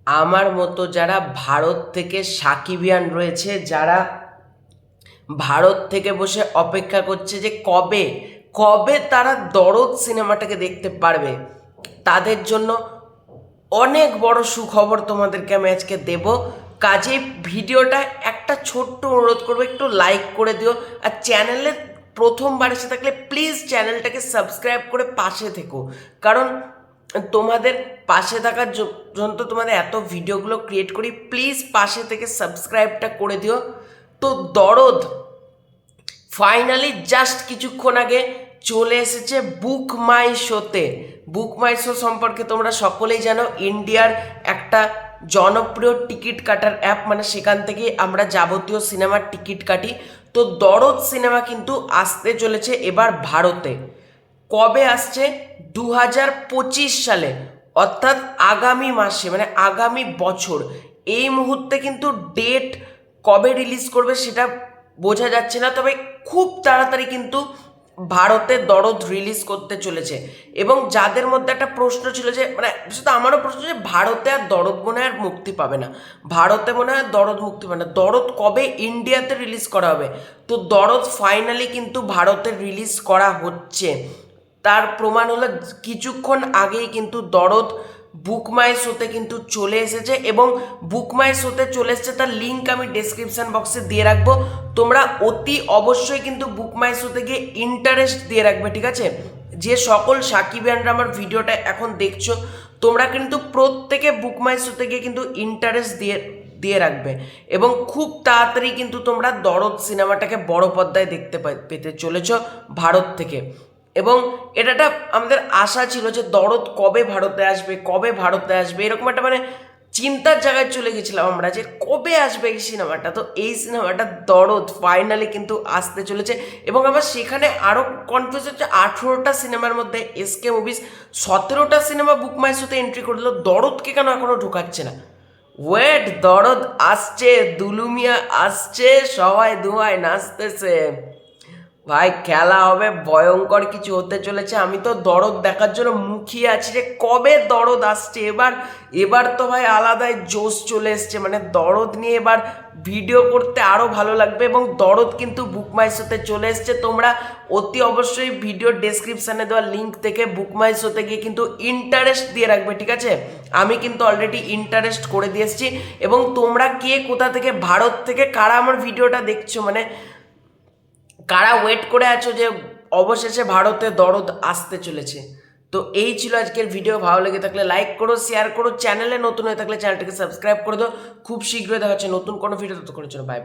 আমার মতো যারা ভারত থেকে সাকিবিয়ান রয়েছে, যারা ভারত থেকে বসে অপেক্ষা করছে যে কবে কবে তারা দরদ সিনেমাটাকে দেখতে পারবে, তাদের জন্য অনেক বড় সুখবর তোমাদেরকে আমি আজকে দেব। কাজে ভিডিওটা একটা ছোট্ট অনুরোধ করবো, একটু লাইক করে দিও। আর চ্যানেলে প্রথমবার এসে থাকলে প্লিজ চ্যানেলটাকে সাবস্ক্রাইব করে পাশে থেকো, কারণ তোমাদের পাশে থাকার জন্য তো তোমাদের এত ভিডিওগুলো ক্রিয়েট করি। প্লিজ পাশে থেকে সাবস্ক্রাইবটা করে দিও। তো দরদ ফাইনালি জাস্ট কিছুক্ষণ আগে চলে এসেছে বুক মাই শোতে। বুক মাই শো সম্পর্কে তোমরা সকলেই জানো, ইন্ডিয়ার একটা জনপ্রিয় টিকিট কাটার অ্যাপ, মানে সেখান থেকে আমরা যাবতীয় সিনেমার টিকিট কাটি। তো দরদ সিনেমা কিন্তু আসতে চলেছে এবার ভারতে। কবে আসছে? 2025 সালে, অর্থাৎ আগামী মাসে, মানে আগামী বছর। এই মুহূর্তে কিন্তু ডেট কবে রিলিজ করবে সেটা বোঝা যাচ্ছে না, তবে খুব তাড়াতাড়ি কিন্তু ভারতে দরদ রিলিজ করতে চলেছে। এবং যাদের মধ্যে একটা প্রশ্ন ছিল যে, মানে শুধু আমারও প্রশ্ন, যে ভারতে আর দরদ মনে হয় আর মুক্তি পাবে না, ভারতে মনে হয় দরদ মুক্তি পাবে না, দরদ কবে ইন্ডিয়াতে রিলিজ করা হবে? তো দরদ ফাইনালি কিন্তু ভারতে রিলিজ করা হচ্ছে। তার প্রমাণ হলো কিছুক্ষণ আগেই কিন্তু দরদ বুক মাই শোতে কিন্তু চলে এসেছে, এবং বুক মাই শোতে চলে এসেছে তার লিঙ্ক আমি ডেসক্রিপশন বক্সে দিয়ে রাখবো। তোমরা অতি অবশ্যই কিন্তু বুক মাই শোতে গিয়ে ইন্টারেস্ট দিয়ে রাখবে, ঠিক আছে? যে সকল সাকিবিয়ানরা আমার ভিডিওটা এখন দেখছো, তোমরা কিন্তু প্রত্যেকে বুক মাই শোতে গিয়ে কিন্তু ইন্টারেস্ট দিয়ে দিয়ে রাখবে, এবং খুব তাড়াতাড়ি কিন্তু তোমরা দরদ সিনেমাটাকে বড় পর্দায় দেখতে পেতে চলেছ ভারত থেকে। এবং এটা একটা আমাদের আশা ছিল যে দরদ কবে ভারতে আসবে, কবে ভারতে আসবে, এরকম একটা মানে চিন্তার জায়গায় চলে গেছিলাম আমরা যে কবে আসবে এই সিনেমাটা। তো এই সিনেমাটা দরদ ফাইনালি কিন্তু আসতে চলেছে, এবং আমার সেখানে আরও কনফিউজ হচ্ছে, 18টা সিনেমার মধ্যে এসকে মুভিজ 17টা সিনেমা বুক মাই শোতে এন্ট্রি করে দিল, দরদকে কেন এখনও ঢোকাচ্ছে না? ওয়েট, দরদ আসছে, দুলুমিয়া আসছে, সবাই ধোঁয়ায় নাচতেছে। ভাই খেলা হবে, ভয়ঙ্কর কিছু হতে চলেছে। আমি তো দরদ দেখার জন্য মুখিয়ে আছি যে কবে দরদ আসছে। এবার এবার তো ভাই আলাদাই জোশ চলে এসছে, মানে দরদ নিয়ে এবার ভিডিও করতে আরও ভালো লাগবে। এবং দরদ কিন্তু বুক মাই শোতে চলে এসছে। তোমরা অতি অবশ্যই ভিডিও ডেসক্রিপশানে দেওয়া লিঙ্ক থেকে বুক মাই শোতে গিয়ে কিন্তু ইন্টারেস্ট দিয়ে রাখবে, ঠিক আছে? আমি কিন্তু অলরেডি ইন্টারেস্ট করে দিয়ে এসেছি। এবং তোমরা কে কোথা থেকে, ভারত থেকে কারা আমার ভিডিওটা দেখছো, মানে কারা ওয়েট করে আছো যে অবশেষে ভারতে দরদ আসতে চলেছে। তো এই ছিল আজকের ভিডিও। ভালো লেগে থাকলে লাইক করো, শেয়ার করো, চ্যানেলে নতুন হয়ে থাকলে চ্যানেলটাকে সাবস্ক্রাইব করে দাও। খুব শীঘ্রই দেখা হচ্ছে নতুন কোনো ভিডিও, ততক্ষণের জন্য বাই।